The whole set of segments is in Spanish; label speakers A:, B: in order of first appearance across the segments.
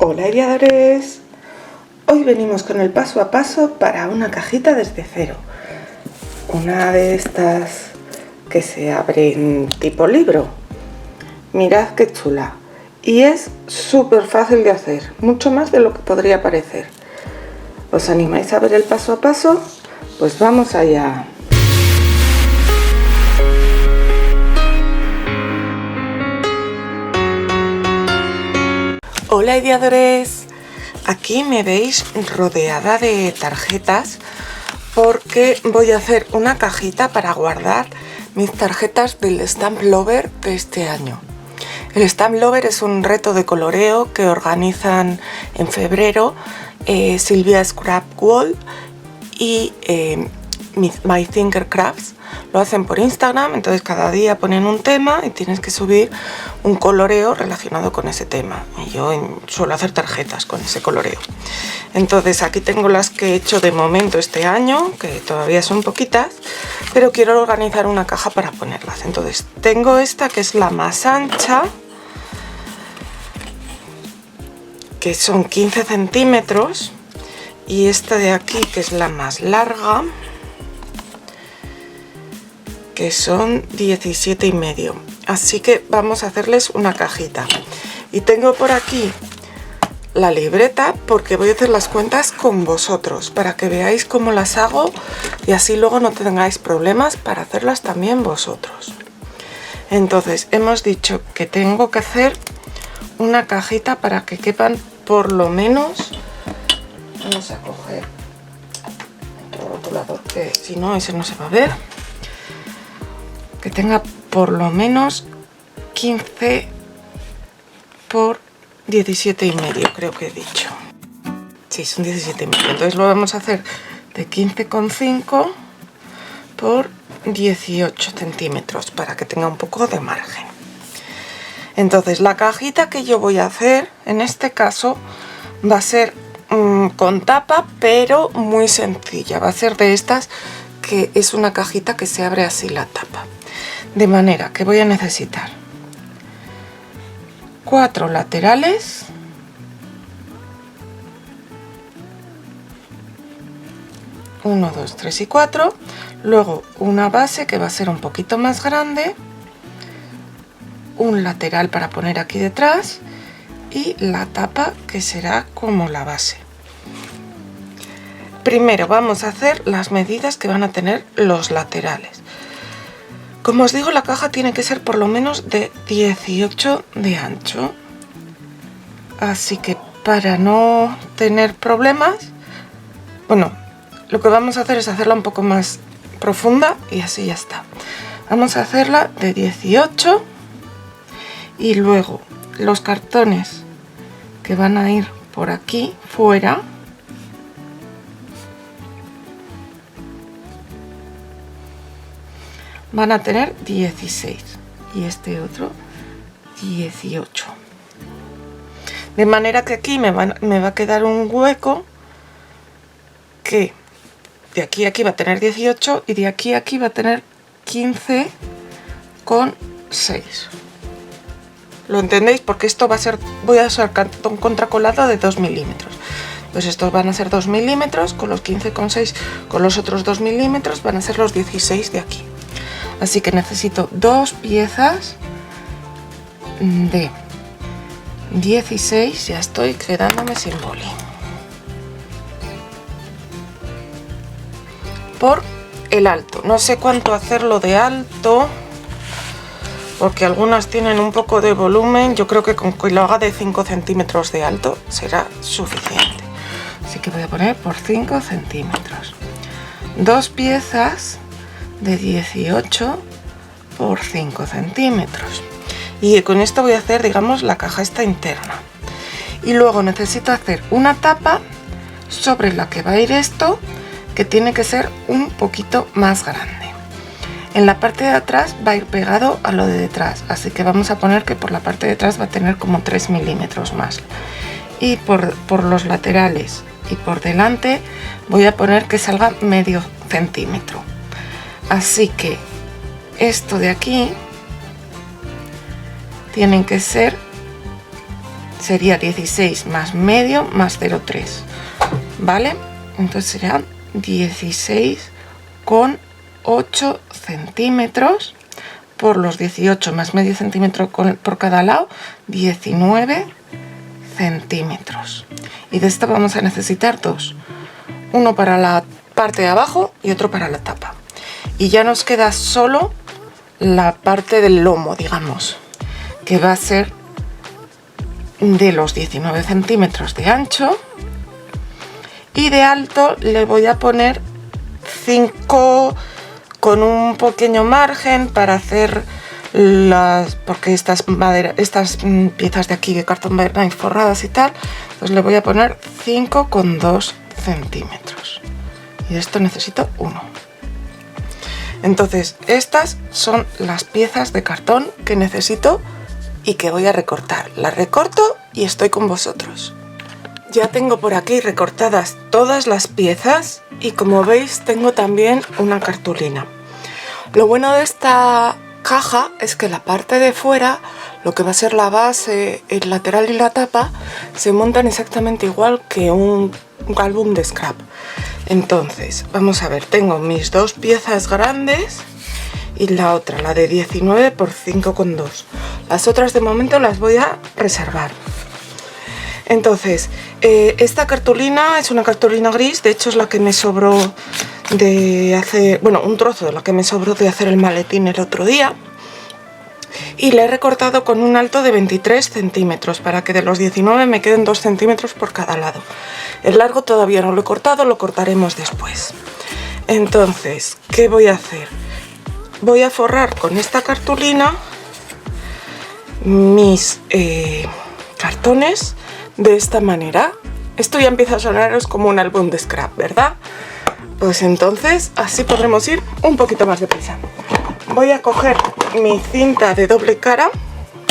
A: Hola ideadores, hoy venimos con el paso a paso para una cajita desde cero, una de estas que se abren tipo libro. Mirad qué chula y es súper fácil de hacer, mucho más de lo que podría parecer. ¿Os animáis a ver el paso a paso? Pues vamos allá. Hola ideadores, aquí me veis rodeada de tarjetas porque voy a hacer una cajita para guardar mis tarjetas del Stamp Lover de este año. El Stamp Lover es un reto de coloreo que organizan en febrero Silvia Scrapwall y My Thinker Crafts. Lo hacen por Instagram, entonces cada día ponen un tema y tienes que subir un coloreo relacionado con ese tema. Y yo suelo hacer tarjetas con ese coloreo. Entonces aquí tengo las que he hecho de momento este año, que todavía son poquitas, pero quiero organizar una caja para ponerlas. Entonces tengo esta que es la más ancha, que son 15 centímetros, y esta de aquí que es la más larga, que son 17,5. Así que vamos a hacerles una cajita. Y tengo por aquí la libreta porque voy a hacer las cuentas con vosotros para que veáis cómo las hago y así luego no tengáis problemas para hacerlas también vosotros. Entonces hemos dicho que tengo que hacer una cajita para que quepan por lo menos, vamos a coger otro rotulador que si no ese no se va a ver, que tenga por lo menos 15 por 17,5, creo que he dicho. Sí, son 17,5. Entonces lo vamos a hacer de 15,5 por 18 centímetros para que tenga un poco de margen. Entonces la cajita que yo voy a hacer en este caso va a ser con tapa, pero muy sencilla. Va a ser de estas que es una cajita que se abre así la tapa. De manera que voy a necesitar 4 laterales, uno, 2, 3 y 4, luego una base que va a ser un poquito más grande, un lateral para poner aquí detrás y la tapa que será como la base. Primero vamos a hacer las medidas que van a tener los laterales. Como os digo, la caja tiene que ser por lo menos de 18 de ancho. Así que para no tener problemas, bueno, lo que vamos a hacer es hacerla un poco más profunda y así ya está. Vamos a hacerla de 18 y luego los cartones que van a ir por aquí fuera van a tener 16 y este otro 18, de manera que aquí me va a quedar un hueco que de aquí a aquí va a tener 18 y de aquí a aquí va a tener 15,6. ¿Lo entendéis? Porque esto va a ser, voy a usar cartón contracolado de 2 milímetros. Pues estos van a ser 2 milímetros, con los 15,6, con los otros 2 milímetros van a ser los 16 de aquí. Así que necesito 2 piezas de 16, ya estoy quedándome sin boli, por el alto. No sé cuánto hacerlo de alto, porque algunas tienen un poco de volumen. Yo creo que con que lo haga de 5 centímetros de alto será suficiente. Así que voy a poner por 5 centímetros. 2 piezas de 18 por 5 centímetros. Y con esto voy a hacer, digamos, la caja esta interna. Y luego necesito hacer una tapa sobre la que va a ir esto, que tiene que ser un poquito más grande. En la parte de atrás va a ir pegado a lo de detrás, así que vamos a poner que por la parte de atrás va a tener como 3 milímetros más. Y por los laterales y por delante voy a poner que salga medio centímetro. Así que esto de aquí tienen que ser sería 16 más medio más 0,3, ¿vale? Entonces serían 16,8 centímetros por los 18 más medio centímetro por cada lado, 19 centímetros. Y de esta vamos a necesitar dos, uno para la parte de abajo y otro para la tapa. Y ya nos queda solo la parte del lomo, digamos, que va a ser de los 19 centímetros de ancho, y de alto le voy a poner 5 con un pequeño margen para hacer porque estas piezas de aquí de cartón Bernay forradas y tal, pues le voy a poner 5,2 centímetros, y de esto necesito uno. Entonces estas son las piezas de cartón que necesito y que voy a recortar. Las recorto y estoy con vosotros. Ya tengo por aquí recortadas todas las piezas y, como veis, tengo también una cartulina. Lo bueno de esta caja es que la parte de fuera, lo que va a ser la base, el lateral y la tapa, se montan exactamente igual que un álbum de scrap. Entonces, vamos a ver, tengo mis dos piezas grandes y la otra, la de 19 por 5,2. Las otras de momento las voy a reservar. Entonces, esta cartulina es una cartulina gris, de hecho es la que me sobró de hacer, bueno, un trozo de la que me sobró de hacer el maletín el otro día. Y la he recortado con un alto de 23 centímetros para que de los 19 me queden 2 centímetros por cada lado. El largo todavía no lo he cortado, lo cortaremos después. Entonces, ¿qué voy a hacer? Voy a forrar con esta cartulina mis cartones de esta manera. Esto ya empieza a sonaros como un álbum de scrap, ¿verdad? Pues entonces así podremos ir un poquito más deprisa. Voy a coger mi cinta de doble cara,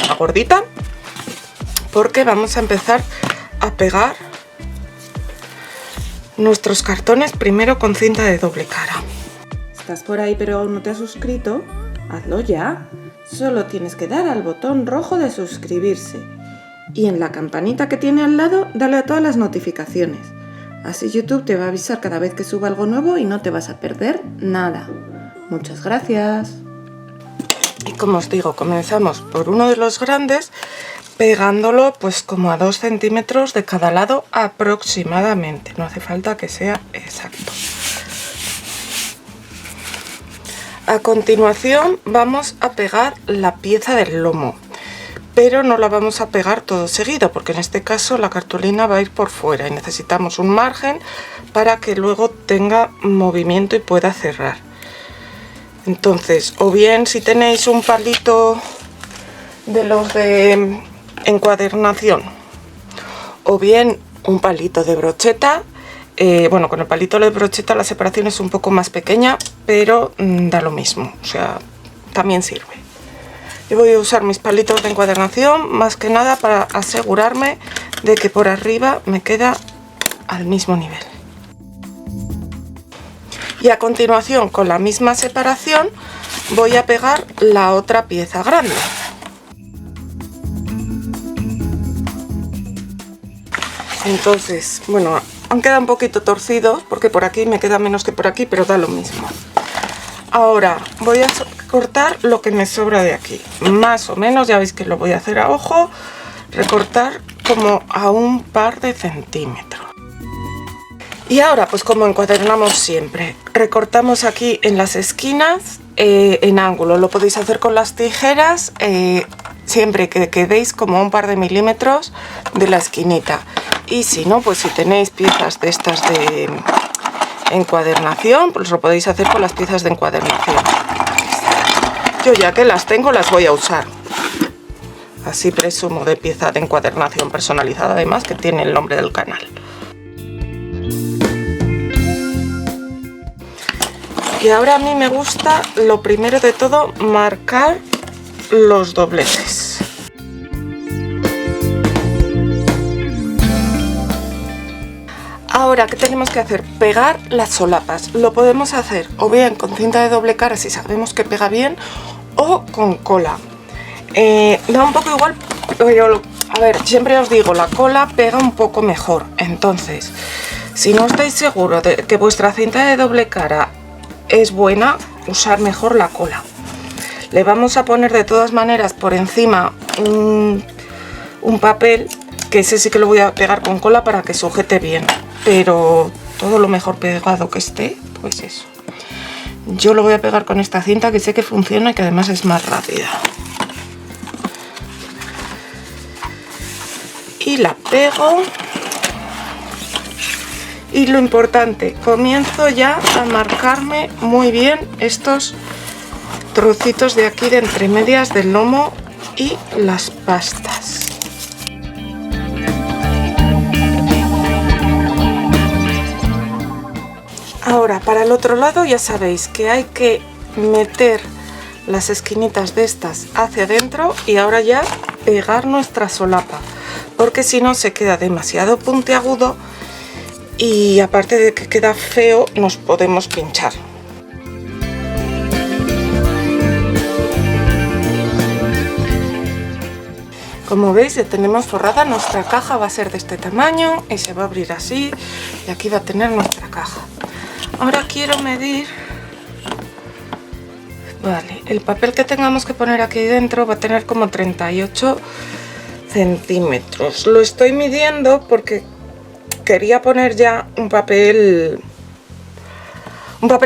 A: la gordita, porque vamos a empezar a pegar nuestros cartones primero con cinta de doble cara. ¿Estás por ahí pero aún no te has suscrito? Hazlo ya. Solo tienes que dar al botón rojo de suscribirse y en la campanita que tiene al lado dale a todas las notificaciones. Así YouTube te va a avisar cada vez que suba algo nuevo y no te vas a perder nada. Muchas gracias. Y como os digo, comenzamos por uno de los grandes, pegándolo pues como a 2 centímetros de cada lado aproximadamente. No hace falta que sea exacto. A continuación vamos a pegar la pieza del lomo, pero no la vamos a pegar todo seguido porque en este caso la cartulina va a ir por fuera y necesitamos un margen para que luego tenga movimiento y pueda cerrar. Entonces, o bien si tenéis un palito de los de encuadernación o bien un palito de brocheta, bueno, con el palito de brocheta la separación es un poco más pequeña, pero da lo mismo, o sea, también sirve. Yo voy a usar mis palitos de encuadernación más que nada para asegurarme de que por arriba me queda al mismo nivel. Y a continuación, con la misma separación, voy a pegar la otra pieza grande. Entonces, bueno, han quedado un poquito torcidos porque por aquí me queda menos que por aquí, pero da lo mismo. Ahora voy a cortar lo que me sobra de aquí, más o menos, ya veis que lo voy a hacer a ojo, recortar como a un par de centímetros. Y ahora, pues como encuadernamos siempre, recortamos aquí en las esquinas en ángulo. Lo podéis hacer con las tijeras, siempre que quedéis como a un par de milímetros de la esquinita. Y si no, pues si tenéis piezas de estas de encuadernación, pues lo podéis hacer con las piezas de encuadernación. Yo ya que las tengo, las voy a usar. Así presumo de pieza de encuadernación personalizada, además, que tiene el nombre del canal. Y ahora a mí me gusta, lo primero de todo, marcar los dobleces. Ahora, ¿qué tenemos que hacer? Pegar las solapas. Lo podemos hacer o bien con cinta de doble cara si sabemos que pega bien, o con cola. Da un poco igual, pero A ver, siempre os digo, la cola pega un poco mejor. Entonces, si no estáis seguros de que vuestra cinta de doble cara es buena, usar mejor la cola. Le vamos a poner de todas maneras por encima un papel, que ese sí que lo voy a pegar con cola para que sujete bien, pero todo lo mejor pegado que esté, pues eso. Yo lo voy a pegar con esta cinta que sé que funciona y que además es más rápida. Y la pego. Y lo importante, comienzo ya a marcarme muy bien estos trocitos de aquí de entre medias del lomo y las pastas. Ahora, para el otro lado ya sabéis que hay que meter las esquinitas de estas hacia adentro y ahora ya pegar nuestra solapa, porque si no se queda demasiado puntiagudo y aparte de que queda feo nos podemos pinchar. Como veis ya tenemos forrada nuestra caja, va a ser de este tamaño y se va a abrir así y aquí va a tener nuestra caja. Ahora quiero medir, vale, el papel que tengamos que poner aquí dentro va a tener como 38 centímetros. Lo estoy midiendo porque quería poner ya un papel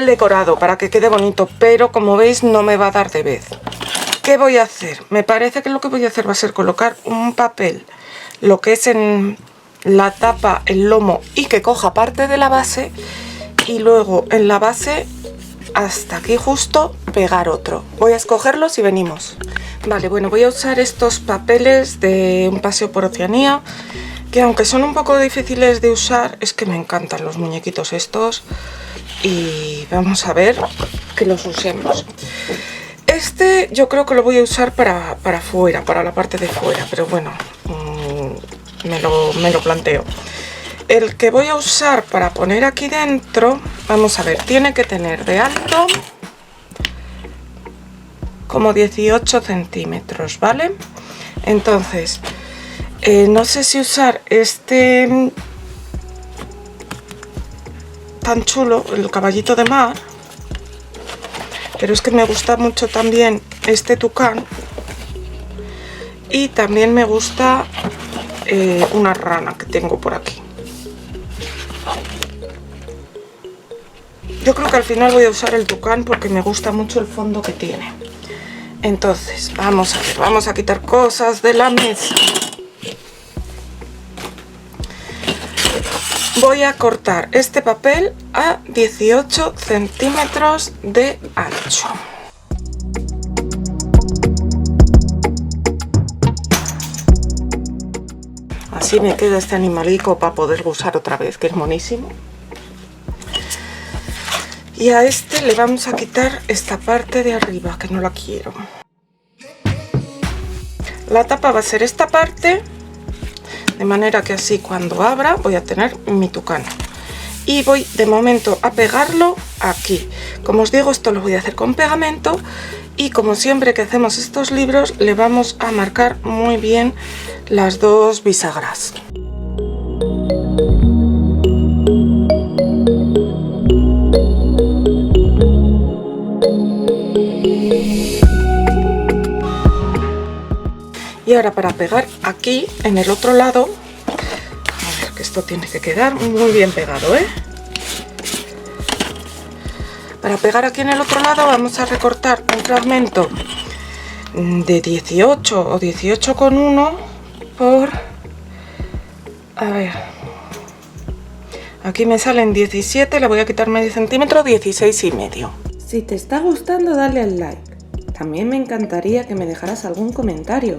A: decorado para que quede bonito, pero como veis no me va a dar de vez. ¿Qué voy a hacer? Me parece que lo que voy a hacer va a ser colocar un papel, lo que es en la tapa, el lomo, y que coja parte de la base, y luego en la base hasta aquí justo pegar otro. Voy a escogerlos y venimos. Vale, bueno, voy a usar estos papeles de Un paseo por Oceanía, que aunque son un poco difíciles de usar, es que me encantan los muñequitos estos y vamos a ver que los usemos. Este yo creo que lo voy a usar para fuera, para la parte de fuera, pero bueno, me lo planteo. El que voy a usar para poner aquí dentro, vamos a ver, tiene que tener de alto como 18 centímetros, ¿vale? Entonces, no sé si usar este tan chulo, el caballito de mar, pero es que me gusta mucho también este tucán y también me gusta una rana que tengo por aquí. Yo creo que al final voy a usar el tucán porque me gusta mucho el fondo que tiene. Entonces, vamos a ver, vamos a quitar cosas de la mesa. Voy a cortar este papel a 18 centímetros de ancho. Así me queda este animalico para poderlo usar otra vez, que es monísimo. Y a este le vamos a quitar esta parte de arriba, que no la quiero. La tapa va a ser esta parte, de manera que así cuando abra voy a tener mi tucán. Y voy de momento a pegarlo aquí. Como os digo, esto lo voy a hacer con pegamento y como siempre que hacemos estos libros le vamos a marcar muy bien las dos bisagras. Y ahora para pegar aquí en el otro lado, a ver que esto tiene que quedar muy bien pegado, ¿eh? Para pegar aquí en el otro lado vamos a recortar un fragmento de 18 o 18,1 por, a ver, aquí me salen 17, le voy a quitar medio centímetro, 16,5.
B: Si te está gustando, dale al like. También me encantaría que me dejaras algún comentario.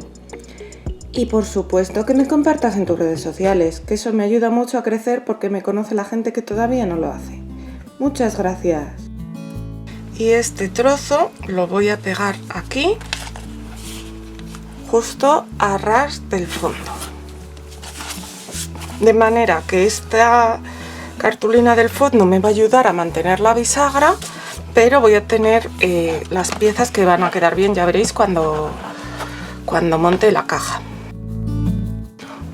B: Y por supuesto que me compartas en tus redes sociales, que eso me ayuda mucho a crecer porque me conoce la gente que todavía no lo hace. Muchas gracias.
A: Y este trozo lo voy a pegar aquí, justo a ras del fondo. De manera que esta cartulina del fondo me va a ayudar a mantener la bisagra, pero voy a tener las piezas que van a quedar bien, ya veréis cuando monte la caja.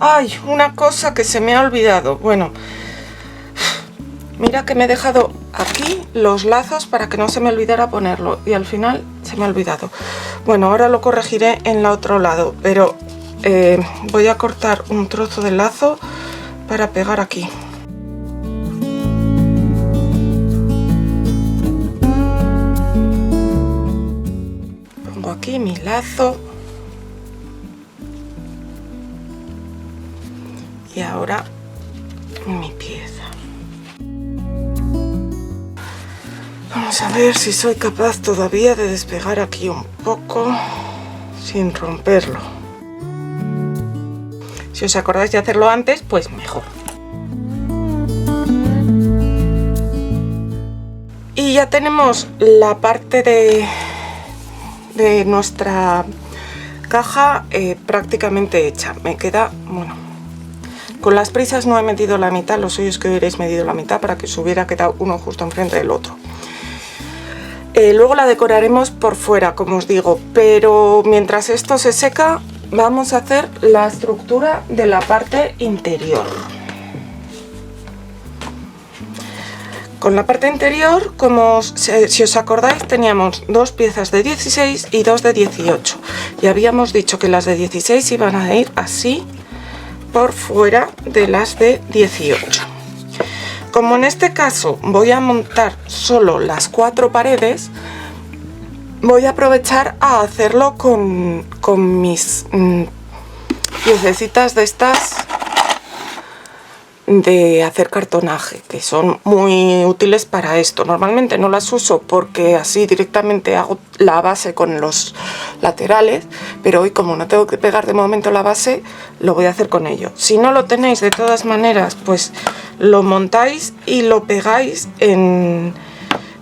A: ¡Ay! Una cosa que se me ha olvidado. Bueno, mira que me he dejado aquí los lazos para que no se me olvidara ponerlo y al final se me ha olvidado. Bueno, ahora lo corregiré en el otro lado, pero voy a cortar un trozo de lazo para pegar aquí. Pongo aquí mi lazo. Y ahora mi pieza. Vamos a ver si soy capaz todavía de despegar aquí un poco sin romperlo. Si os acordáis de hacerlo antes, pues mejor. Y ya tenemos la parte de nuestra caja prácticamente hecha. Me queda, bueno, con las prisas no he medido la mitad, lo suyo es que hubierais medido la mitad para que os hubiera quedado uno justo enfrente del otro. Luego la decoraremos por fuera, como os digo, pero mientras esto se seca vamos a hacer la estructura de la parte interior. Con la parte interior, como si os acordáis, teníamos dos piezas de 16 y dos de 18 y habíamos dicho que las de 16 iban a ir así por fuera de las de 18. Como en este caso voy a montar solo las 4 paredes, voy a aprovechar a hacerlo con mis piececitas de estas de hacer cartonaje, que son muy útiles para esto. Normalmente no las uso porque así directamente hago la base con los laterales, pero hoy como no tengo que pegar de momento la base, lo voy a hacer con ello. Si no lo tenéis, de todas maneras, pues lo montáis y lo pegáis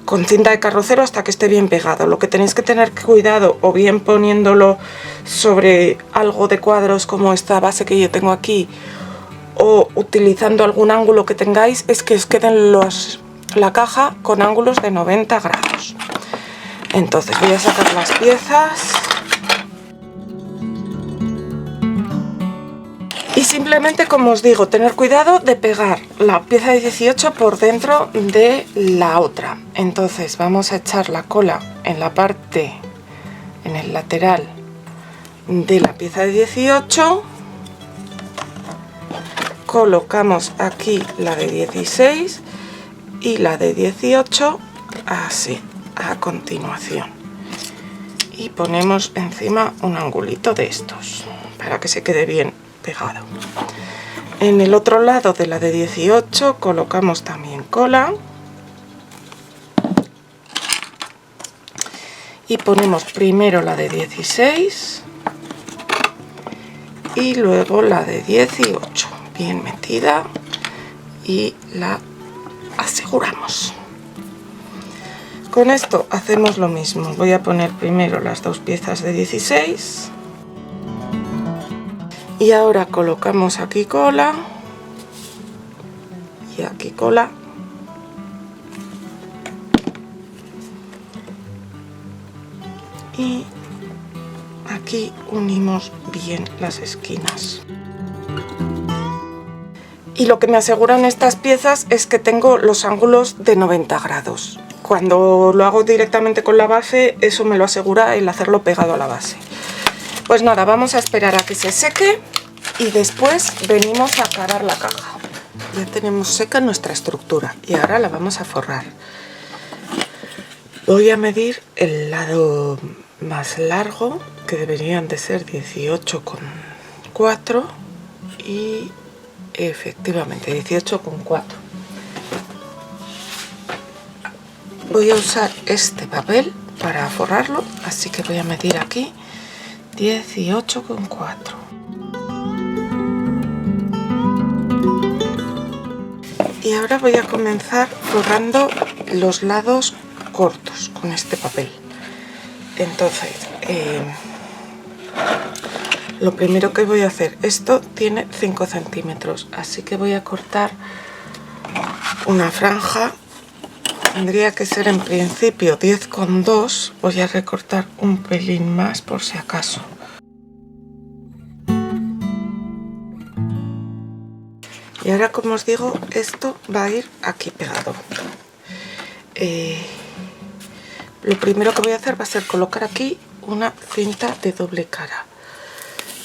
A: con cinta de carrocero hasta que esté bien pegado. Lo que tenéis que tener cuidado, o bien poniéndolo sobre algo de cuadros como esta base que yo tengo aquí, o utilizando algún ángulo que tengáis, es que os queden la caja con ángulos de 90 grados. Entonces voy a sacar las piezas y simplemente, como os digo, tener cuidado de pegar la pieza de 18 por dentro de la otra. Entonces vamos a echar la cola en la parte, en el lateral de la pieza de 18. Colocamos aquí la de 16 y la de 18 así a continuación y ponemos encima un angulito de estos para que se quede bien pegado. En el otro lado de la de 18 colocamos también cola y ponemos primero la de 16 y luego la de 18 bien metida y la aseguramos. Con esto hacemos lo mismo. Voy a poner primero las dos piezas de 16 y ahora colocamos aquí cola y aquí cola y aquí unimos bien las esquinas. Y lo que me aseguran estas piezas es que tengo los ángulos de 90 grados. Cuando lo hago directamente con la base, eso me lo asegura el hacerlo pegado a la base. Pues nada, vamos a esperar a que se seque y después venimos a acabar la caja. Ya tenemos seca nuestra estructura y ahora la vamos a forrar. Voy a medir el lado más largo, que deberían de ser 18,4 y efectivamente 18,4. Voy a usar este papel para forrarlo, así que voy a medir aquí 18,4. Y ahora voy a comenzar forrando los lados cortos con este papel. Entonces lo primero que voy a hacer, esto tiene 5 centímetros, así que voy a cortar una franja. Tendría que ser en principio 10,2, voy a recortar un pelín más por si acaso. Y ahora, como os digo, esto va a ir aquí pegado. Lo primero que voy a hacer va a ser colocar aquí una cinta de doble cara.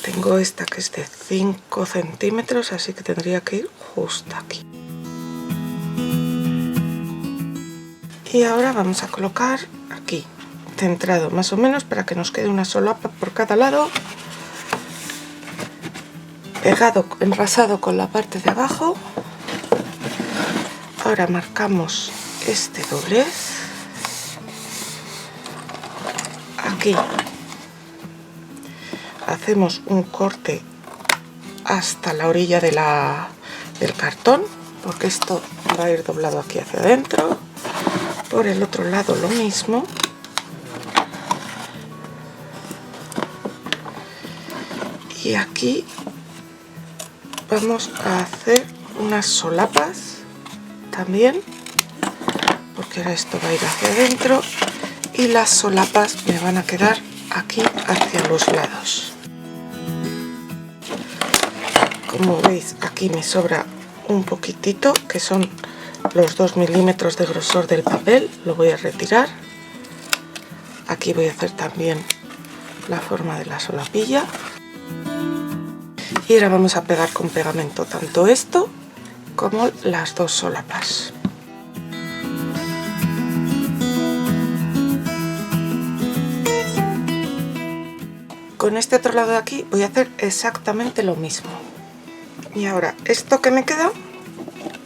A: Tengo esta que es de 5 centímetros, así que tendría que ir justo aquí. Y ahora vamos a colocar aquí, centrado más o menos, para que nos quede una solapa por cada lado, pegado, enrasado con la parte de abajo. Ahora marcamos este doblez aquí, hacemos un corte hasta la orilla de del cartón, porque esto va a ir doblado aquí hacia adentro. Por el otro lado lo mismo. Y aquí vamos a hacer unas solapas también, porque ahora esto va a ir hacia adentro y las solapas me van a quedar aquí hacia los lados. Como veis, aquí me sobra un poquitito, que son los 2 milímetros de grosor del papel. Lo voy a retirar. Aquí voy a hacer también la forma de la solapilla. Y ahora vamos a pegar con pegamento tanto esto como las dos solapas. Con este otro lado de aquí voy a hacer exactamente lo mismo. Y ahora esto que me queda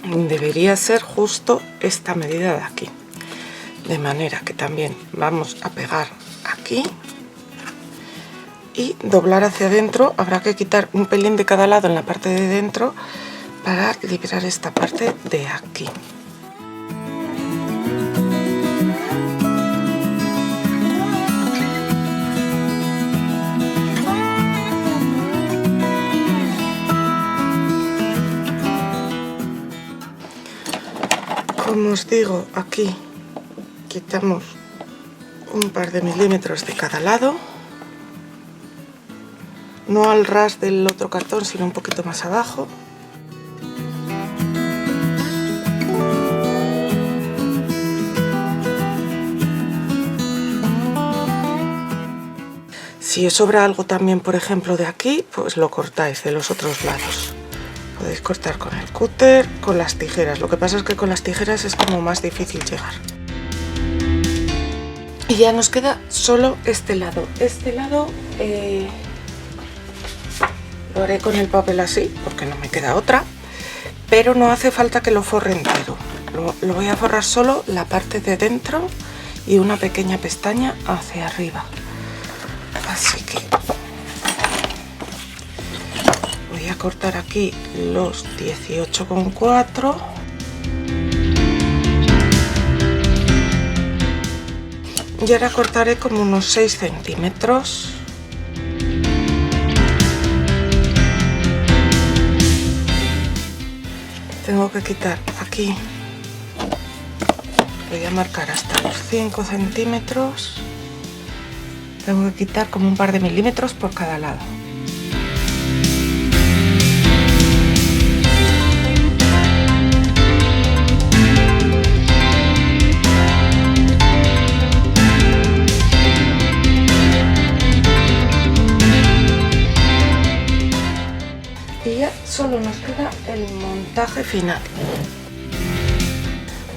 A: debería ser justo esta medida de aquí, de manera que también vamos a pegar aquí y doblar hacia adentro. Habrá que quitar un pelín de cada lado en la parte de dentro para liberar esta parte de aquí. Como os digo, aquí quitamos un par de milímetros de cada lado, no al ras del otro cartón, sino un poquito más abajo. Si os sobra algo también, por ejemplo, de aquí, pues lo cortáis de los otros lados. Podéis cortar con el cúter, con las tijeras. Lo que pasa es que con las tijeras es como más difícil llegar. Y ya nos queda solo este lado. Este lado lo haré con el papel así, porque no me queda otra. Pero no hace falta que lo forre entero. Lo voy a forrar solo la parte de dentro y una pequeña pestaña hacia arriba. Así que voy a cortar aquí los 18,4 y ahora cortaré como unos 6 centímetros. Tengo que quitar aquí, voy a marcar hasta los 5 centímetros. Tengo que quitar como un par de milímetros por cada lado. Y ya solo nos queda el montaje final,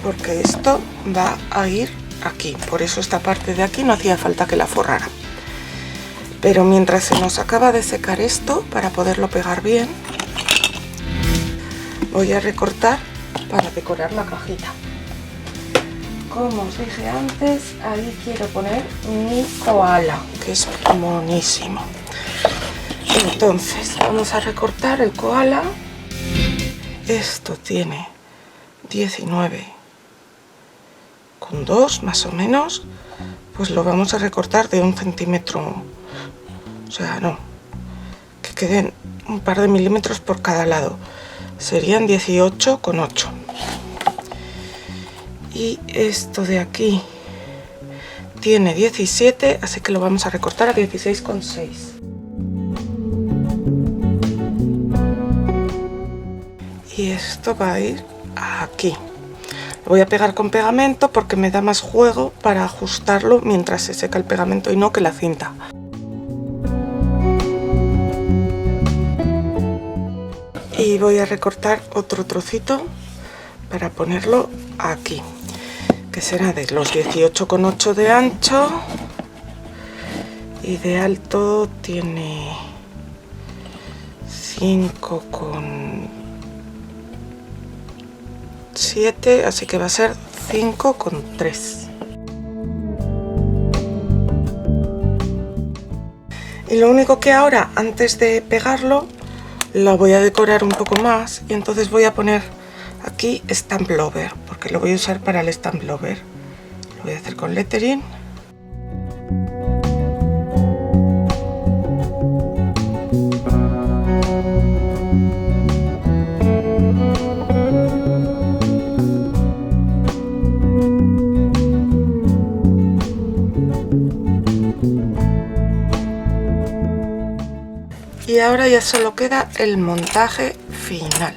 A: porque esto va a ir aquí, por eso esta parte de aquí no hacía falta que la forrara. Pero mientras se nos acaba de secar esto, para poderlo pegar bien, voy a recortar para decorar la cajita. Como os dije antes, ahí quiero poner mi koala, que es monísimo. Entonces vamos a recortar el koala. Esto tiene 19,2 más o menos, pues lo vamos a recortar de 1 centímetro, o sea, no, que queden un par de milímetros por cada lado, serían 18,8. Y esto de aquí tiene 17, así que lo vamos a recortar a 16,6. Y esto va a ir aquí. Lo voy a pegar con pegamento porque me da más juego para ajustarlo mientras se seca el pegamento y no que la cinta. Y voy a recortar otro trocito para ponerlo aquí, que será de los 18,8 de ancho y de alto tiene 5,7, así que va a ser 5,3. Y lo único que ahora, antes de pegarlo, lo voy a decorar un poco más y entonces voy a poner aquí Stamp Lover, porque lo voy a usar para el Stamp Lover. Lo voy a hacer con lettering. Y ahora ya solo queda el montaje final,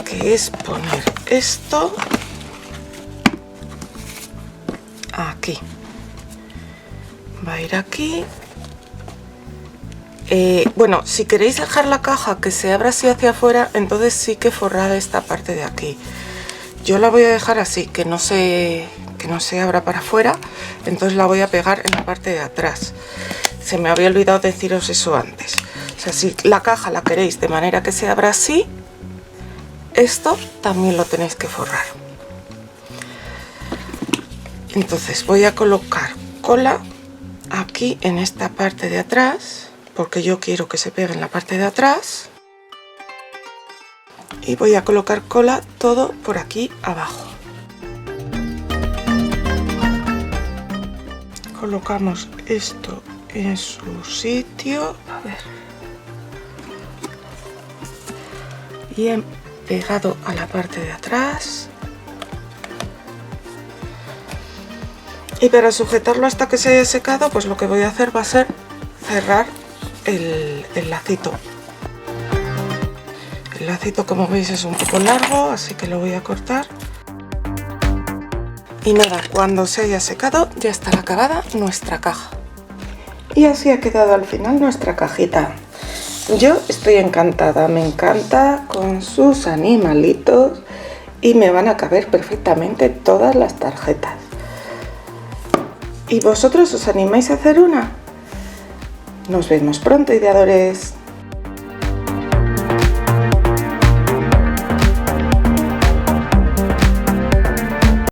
A: que es poner esto aquí. Va a ir aquí. Bueno, si queréis dejar la caja que se abra así hacia afuera, entonces sí que forrad esta parte de aquí. Yo la voy a dejar así, que no se abra para afuera, entonces la voy a pegar en la parte de atrás. Se me había olvidado deciros eso antes. O sea, si la caja la queréis de manera que se abra así, esto también lo tenéis que forrar. Entonces voy a colocar cola aquí en esta parte de atrás, porque yo quiero que se pegue en la parte de atrás. Y voy a colocar cola todo por aquí abajo. Colocamos esto en su sitio. A ver. Bien pegado a la parte de atrás. Y para sujetarlo hasta que se haya secado, pues lo que voy a hacer va a ser cerrar el lacito. El lacito, como veis, es un poco largo, así que lo voy a cortar. Y nada, cuando se haya secado ya estará acabada nuestra caja. Y así ha quedado al final nuestra cajita. Yo estoy encantada, me encanta con sus animalitos y me van a caber perfectamente todas las tarjetas. ¿Y vosotros os animáis a hacer una? Nos vemos pronto, ideadores.